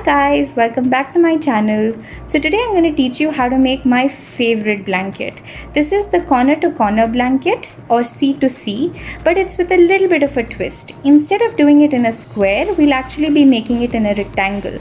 Hi guys, welcome back to my channel. So today I'm going to teach you how to make my favorite blanket. This is the corner to corner blanket or C2C, but it's with a little bit of a twist. Instead of doing it in a square, we'll actually be making it in a rectangle.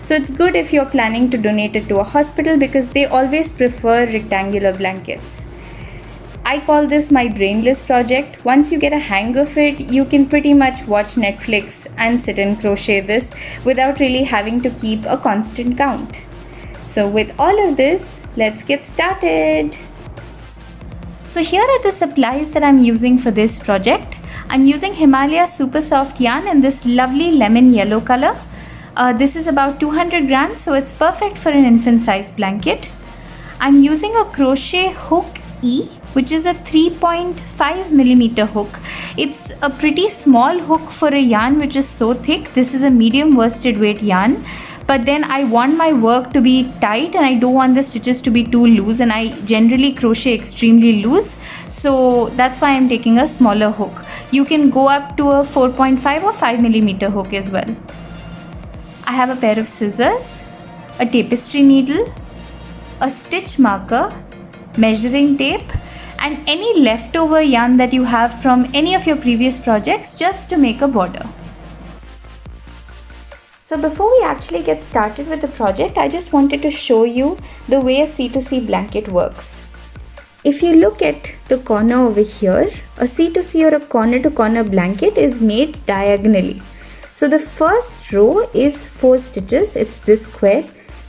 So it's good if you're planning to donate it to a hospital because they always prefer rectangular blankets. I call this my brainless project. Once you get a hang of it, you can pretty much watch Netflix and sit and crochet this without really having to keep a constant count. So with all of this, let's get started. So here are the supplies that I'm using for this project. I'm using Himalaya Super Soft yarn in this lovely lemon yellow color. This is about 200 grams, so it's perfect for an infant size blanket. I'm using a crochet hook E, which is a 3.5 millimeter hook. It's a pretty small hook for a yarn which is so thick. This is a medium worsted weight yarn, but then I want my work to be tight and I don't want the stitches to be too loose, and I generally crochet extremely loose, so that's why I'm taking a smaller hook. You can go up to a 4.5 or 5 millimeter hook as well. I have a pair of scissors, a tapestry needle, a stitch marker, measuring tape, and any leftover yarn that you have from any of your previous projects just to make a border. So before we actually get started with the project, I just wanted to show you the way a C2C blanket works. If you look at the corner over here, a C2C or a corner to corner blanket is made diagonally. So the first row is 4 stitches, it's this square.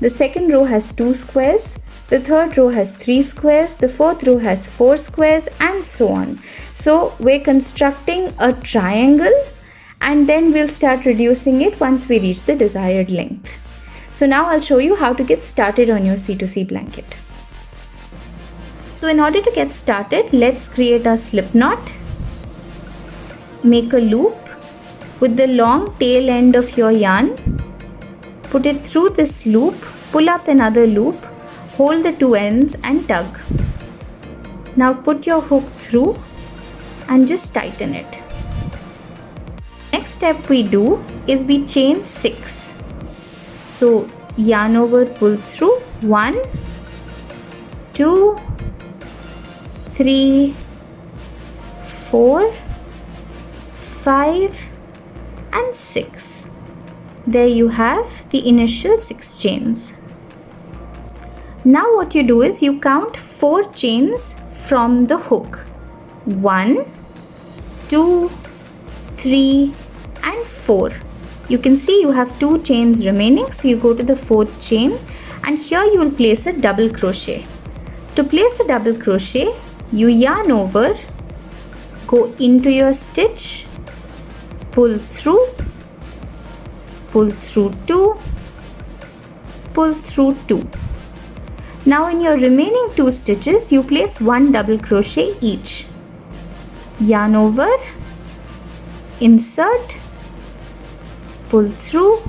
The second row has 2 squares. The third row has 3 squares, the fourth row has 4 squares, and so on. So we're constructing a triangle and then we'll start reducing it once we reach the desired length. So now I'll show you how to get started on your C2C blanket. So in order to get started, let's create a slip knot. Make a loop with the long tail end of your yarn. Put it through this loop, pull up another loop, hold the 2 ends and tug. Now put your hook through and just tighten it. Next step we do is we chain 6. So yarn over, pull through, 1, 2, 3, 4, 5 and 6. There you have the initial 6 chains. Now what you do is you count 4 chains from the hook. 1, 2, 3 and 4. You can see you have 2 chains remaining, so you go to the 4th chain and here you will place a double crochet. To place a double crochet, you yarn over, go into your stitch, pull through 2, pull through 2. Now in your remaining 2 stitches, you place 1 double crochet each. Yarn over, insert, pull through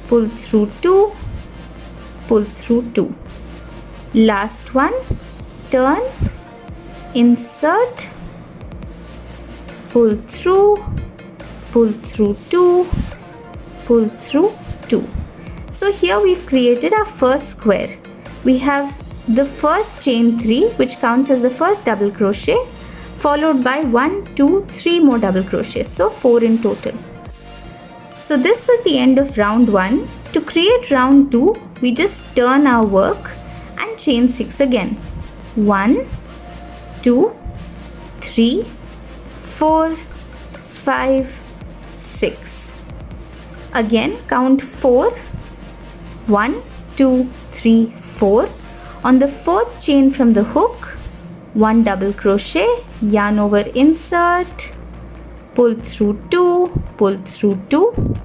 2, pull through 2. Last one, turn, insert, pull through 2, pull through 2. So here we've created our first square. We have the first chain 3, which counts as the first double crochet, followed by 1, 2, 3 more double crochets, so 4 in total. So this was the end of round 1. To create round 2, we just turn our work and chain 6 again. 1, 2, 3, 4, 5, 6. Again count 4. 1, 2, 3, 4. On the 4th chain from the hook, 1 double crochet, yarn over, insert, pull through 2, pull through 2.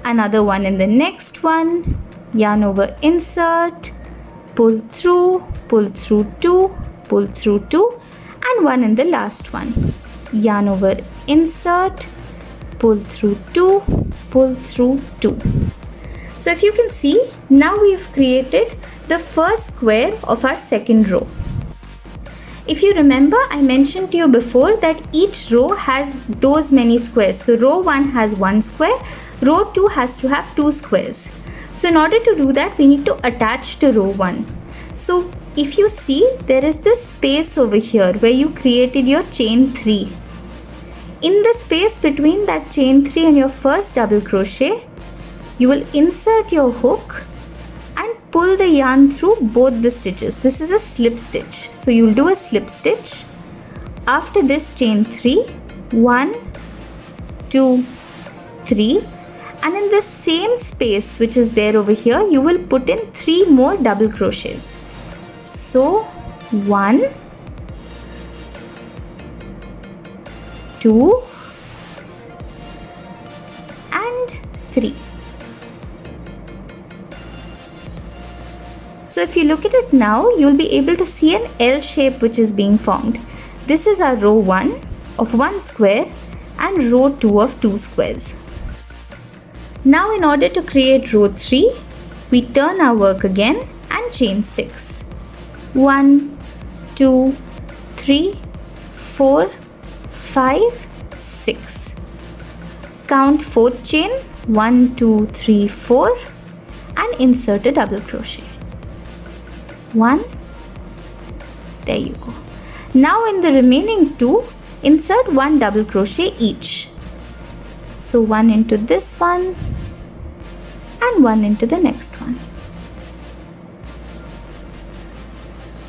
Another one in the next one, yarn over, insert, pull through 2, pull through 2, and one in the last one. Yarn over, insert, pull through 2, pull through 2. So if you can see, now we've created the first square of our second row. If you remember, I mentioned to you before that each row has those many squares. So row 1 has 1 square, Row 2 has to have 2 squares. So in order to do that, we need to attach to row 1. So if you see, there is this space over here where you created your chain 3. In the space between that chain 3 and your first double crochet, you will insert your hook and pull the yarn through both the stitches. This is a slip stitch. So you will do a slip stitch. After this, chain 3, 1, 2, 3, and in the same space which is there over here, you will put in 3 more double crochets. So 1, 2 and 3. So if you look at it now, you'll be able to see an L shape which is being formed. This is our row 1 of 1 square and row 2 of 2 squares. Now in order to create row 3, we turn our work again and chain 6. 1, 2, 3, 4, 5, 6. Count 4th chain, 1, 2, 3, 4 and insert a double crochet. 1, there you go. Now in the remaining 2, insert 1 double crochet each. So 1 into this one and 1 into the next one.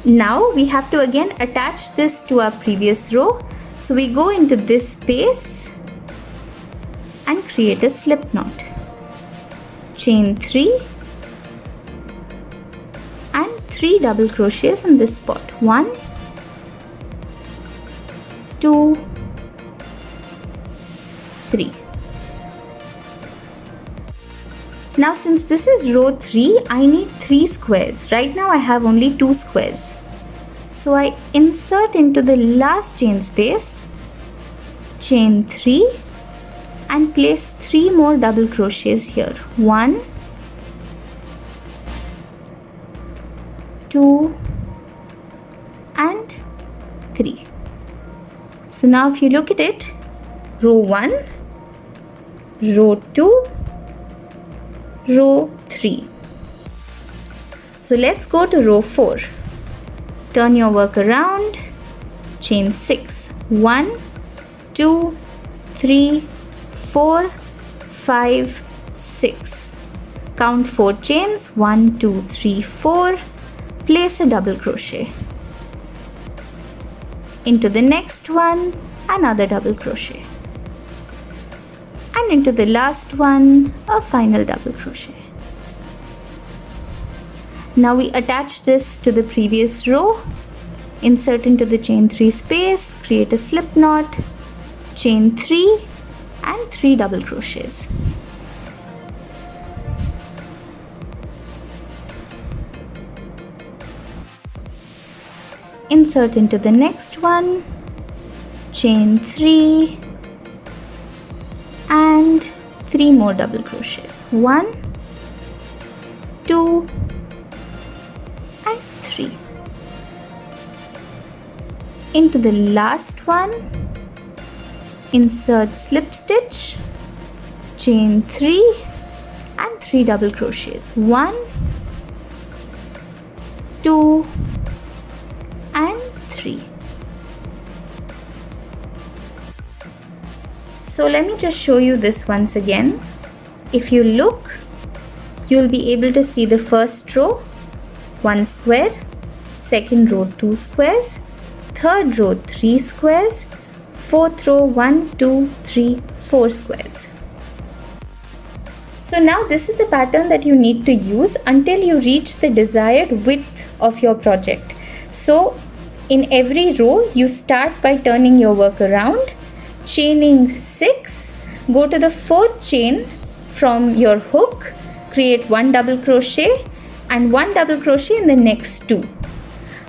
Now we have to again attach this to our previous row. So we go into this space and create a slip knot. Chain 3 and 3 double crochets in this spot. 1, 2, 3. Now since this is row 3, I need 3 squares. Right now I have only 2 squares. So I insert into the last chain space, chain 3 and place 3 more double crochets here. 1, 2 and 3. So now if you look at it, row 1, row 2, row 3. So let's go to row 4. Turn your work around, chain 6. 1, 2, 3, 4, 5, 6. Count 4 chains, 1, 2, 3, 4. Place a double crochet. Into the next one, another double crochet. And into the last one, a final double crochet. Now we attach this to the previous row, insert into the chain 3 space, create a slip knot, chain 3 and 3 double crochets. Insert into the next one, chain 3 and 3 more double crochets. 1, 2 and 3. Into the last one, insert slip stitch, chain 3 and 3 double crochets. 1, 2 and 3. So let me just show you this once again. If you look, you'll be able to see the first row 1 square, second row 2 squares, third row 3 squares, fourth row 1, 2, 3, 4 squares. So now this is the pattern that you need to use until you reach the desired width of your project. So in every row, you start by turning your work around, chaining 6, go to the 4th chain from your hook, create 1 double crochet and 1 double crochet in the next 2.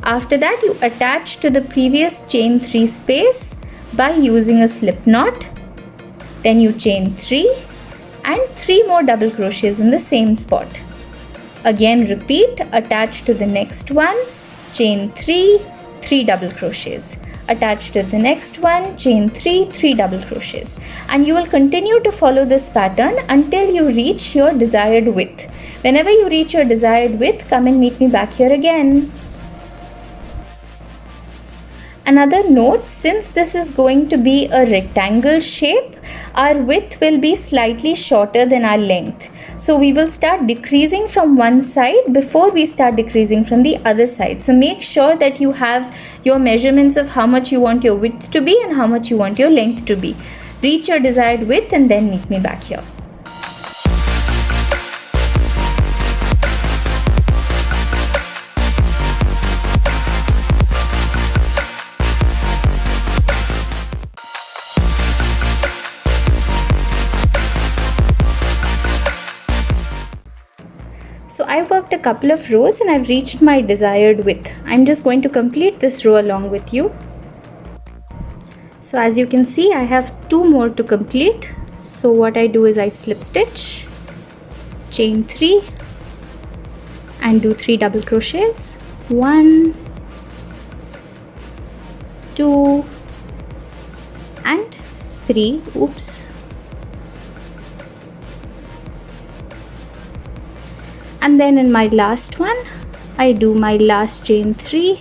After that, you attach to the previous chain 3 space by using a slip knot. Then you chain 3 and 3 more double crochets in the same spot. Again repeat, attach to the next one, chain 3, 3 double crochets. attach to the next one, chain 3, 3 double crochets, and you will continue to follow this pattern until you reach your desired width. Whenever you reach your desired width, come and meet me back here again. Another note, since this is going to be a rectangle shape, our width will be slightly shorter than our length. So we will start decreasing from one side before we start decreasing from the other side. So make sure that you have your measurements of how much you want your width to be and how much you want your length to be. Reach your desired width and then meet me back here. So I worked a couple of rows and I've reached my desired width. I'm just going to complete this row along with you. So as you can see, I have 2 more to complete. So what I do is I slip stitch, chain 3 and do 3 double crochets. 1, 2 and 3. Oops. And then in my last one, I do my last chain 3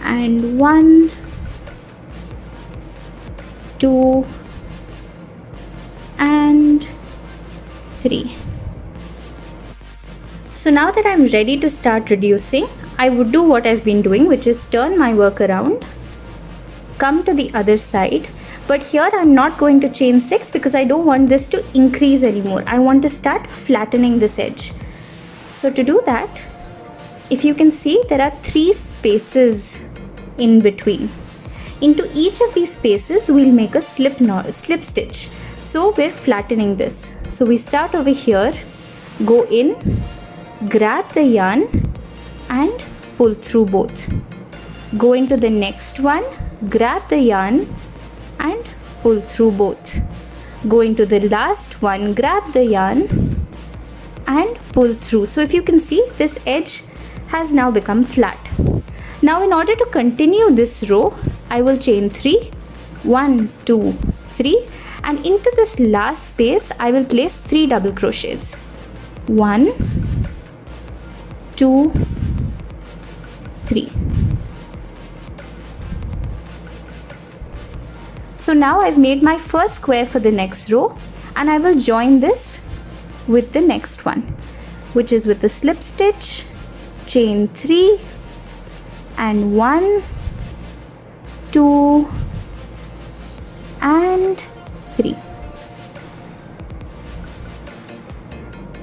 and 1, 2 and 3. So now that I'm ready to start reducing, I would do what I've been doing, which is turn my work around, come to the other side. But here I'm not going to chain 6 because I don't want this to increase anymore. I want to start flattening this edge. So to do that, if you can see, there are 3 spaces in between. Into each of these spaces, we'll make a slip stitch. So we're flattening this. So we start over here, go in, grab the yarn and pull through both. Go into the next one, grab the yarn and pull through both. Go into the last one, grab the yarn and pull through. So if you can see, this edge has now become flat. Now in order to continue this row, I will chain 3, 1, 2, 3, and into this last space I will place 3 double crochets. 1, 2, 3. So now I've made my first square for the next row, and I will join this with the next one, which is with the slip stitch, chain 3 and 1, 2 and 3.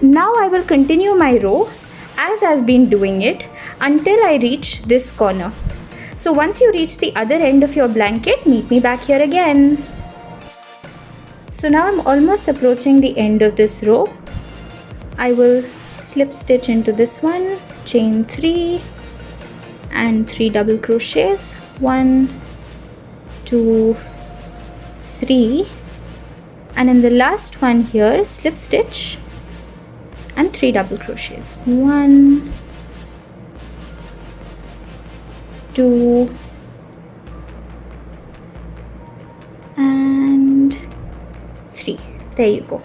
Now I will continue my row as I've been doing it until I reach this corner. So once you reach the other end of your blanket, meet me back here again. So now I'm almost approaching the end of this row. I will slip stitch into this one, chain 3 and 3 double crochets. 1, 2, 3, and in the last one here, slip stitch and 3 double crochets. 1, 2 and 3. There you go.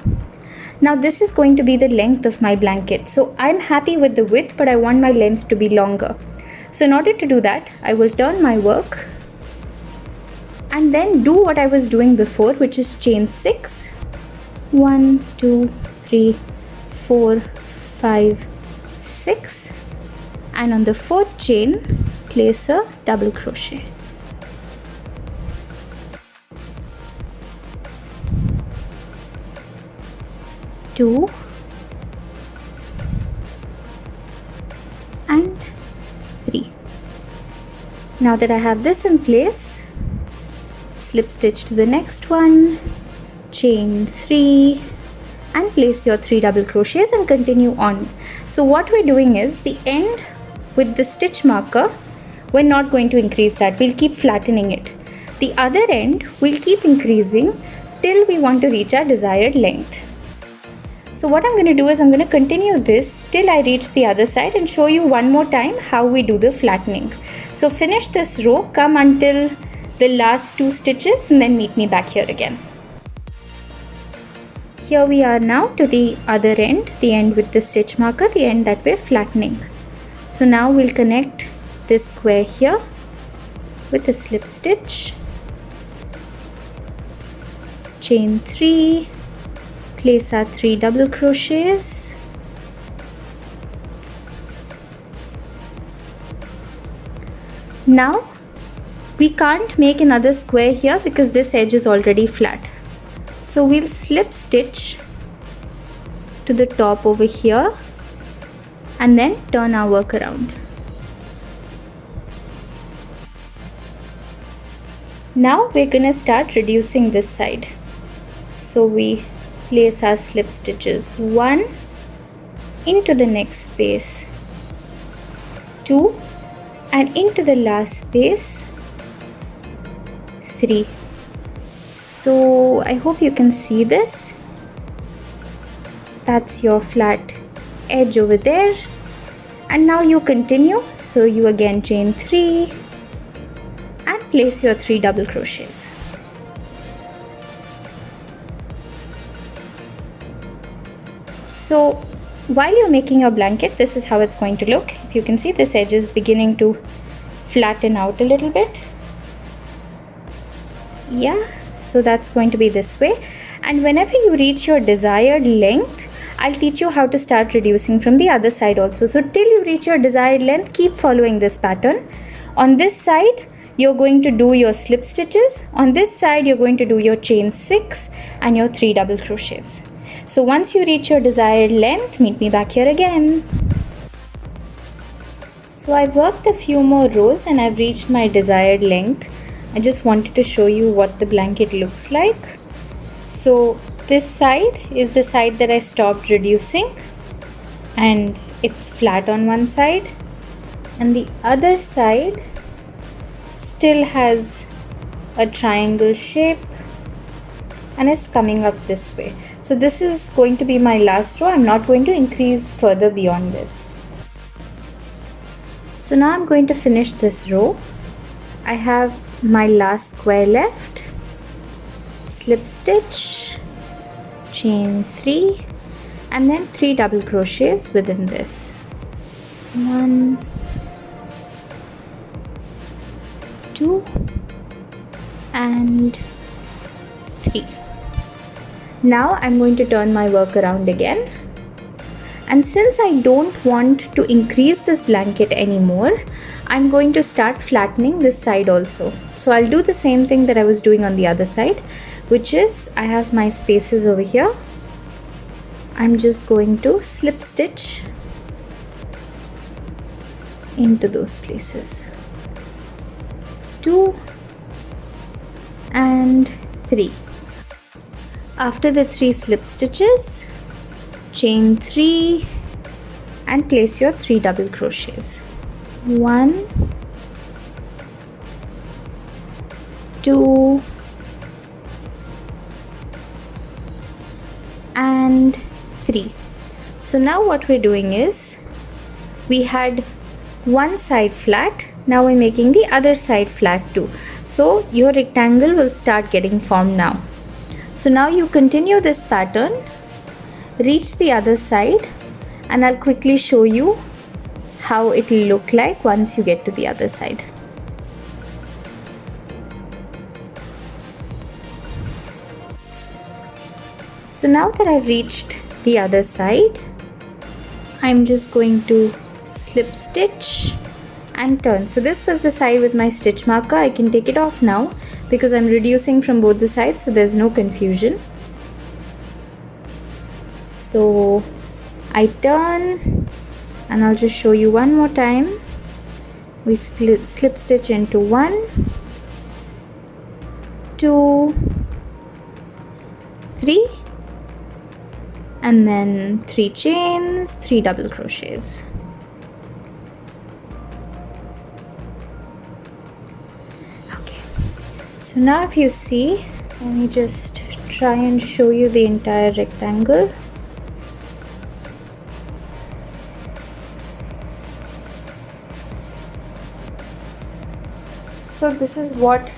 Now this is going to be the length of my blanket. So I'm happy with the width, but I want my length to be longer. So in order to do that, I will turn my work and then do what I was doing before, which is chain 6. 1, 2, 3, 4, 5, 6, and on the 4th chain place a double crochet. Two and 3. Now that I have this in place, slip stitch to the next one, chain 3 and place your 3 double crochets and continue on. So what we're doing is, the end with the stitch marker, we're not going to increase that, we'll keep flattening it. The other end we'll keep increasing till we want to reach our desired length. So what I'm going to do is I'm going to continue this till I reach the other side and show you one more time how we do the flattening. So finish this row, come until the last 2 stitches and then meet me back here again. Here we are now to the other end, the end with the stitch marker, the end that we're flattening. So now we'll connect this square here with a slip stitch, chain 3, place our 3 double crochets, now we can't make another square here because this edge is already flat. So we'll slip stitch to the top over here and then turn our work around. Now we're gonna start reducing this side. So we place our slip stitches 1 into the next space, 2, and into the last space 3. So I hope you can see this. That's your flat edge over there. And now you continue. So you again chain 3 and place your 3 double crochets. So while you're making your blanket, this is how it's going to look. If you can see, this edge is beginning to flatten out a little bit. Yeah, so that's going to be this way. And whenever you reach your desired length, I'll teach you how to start reducing from the other side also. So till you reach your desired length, keep following this pattern. On this side, you're going to do your slip stitches. On this side, you're going to do your chain 6 and your 3 double crochets. So once you reach your desired length, meet me back here again. So I've worked a few more rows and I've reached my desired length. I just wanted to show you what the blanket looks like. So this side is the side that I stopped reducing and it's flat on one side, and the other side still has a triangle shape and is coming up this way. So this is going to be my last row. I'm not going to increase further beyond this. So now I'm going to finish this row. I have my last square left, slip stitch, chain 3 and then 3 double crochets within this. 1, 2 and 3. Now I'm going to turn my work around again, and since I don't want to increase this blanket anymore, I'm going to start flattening this side also. So I'll do the same thing that I was doing on the other side, which is I have my spaces over here. I'm just going to slip stitch into those places. 2 and 3. After the 3 slip stitches, chain 3 and place your 3 double crochets. 1, 2 and 3. So now what we're doing is, we had one side flat, now we're making the other side flat too. So your rectangle will start getting formed now. So now you continue this pattern, reach the other side, and I'll quickly show you how it will look like once you get to the other side. So now that I've reached the other side, I'm just going to slip stitch and turn. So this was the side with my stitch marker. I can take it off now because I'm reducing from both the sides, so there's no confusion. So I turn and I'll just show you one more time. We slip stitch into 1, 2, 3 and then 3 chains, 3 double crochets. Okay, so now if you see, let me just try and show you the entire rectangle. So this is what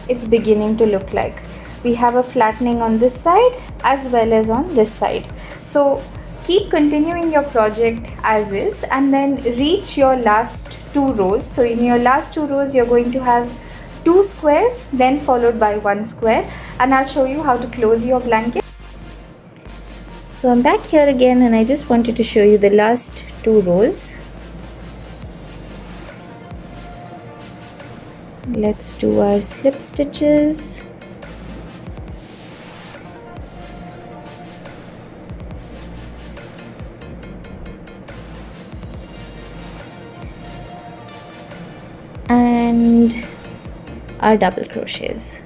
it's beginning to look like. We have a flattening on this side as well as on this side. So keep continuing your project as is and then reach your last 2 rows. So in your last 2 rows you're going to have 2 squares, then followed by 1 square, and I'll show you how to close your blanket. So I'm back here again and I just wanted to show you the last 2 rows. Let's do our slip stitches. And our double crochets.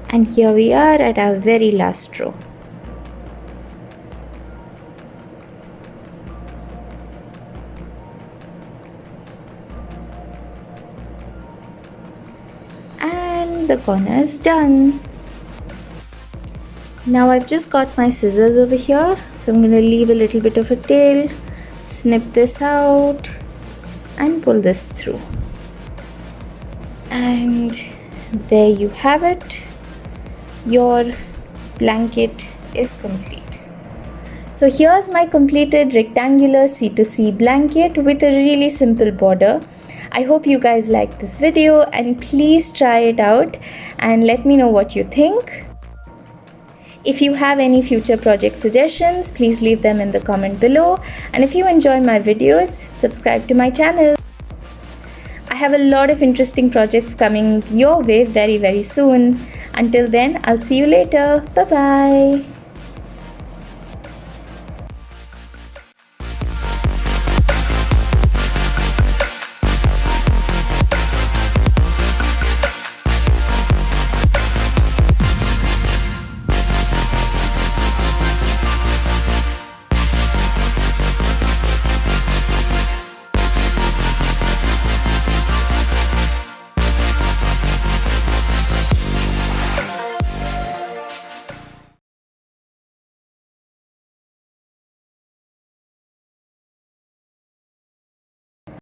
And here we are at our very last row. And the corner is done. Now I've just got my scissors over here, so I'm going to leave a little bit of a tail, snip this out and pull this through. And there you have it. Your blanket is complete. So here's my completed rectangular C2C blanket with a really simple border. I hope you guys liked this video and please try it out and let me know what you think. If you have any future project suggestions, please leave them in the comment below. And if you enjoy my videos, subscribe to my channel. I have a lot of interesting projects coming your way very soon. Until then, I'll see you later. Bye bye.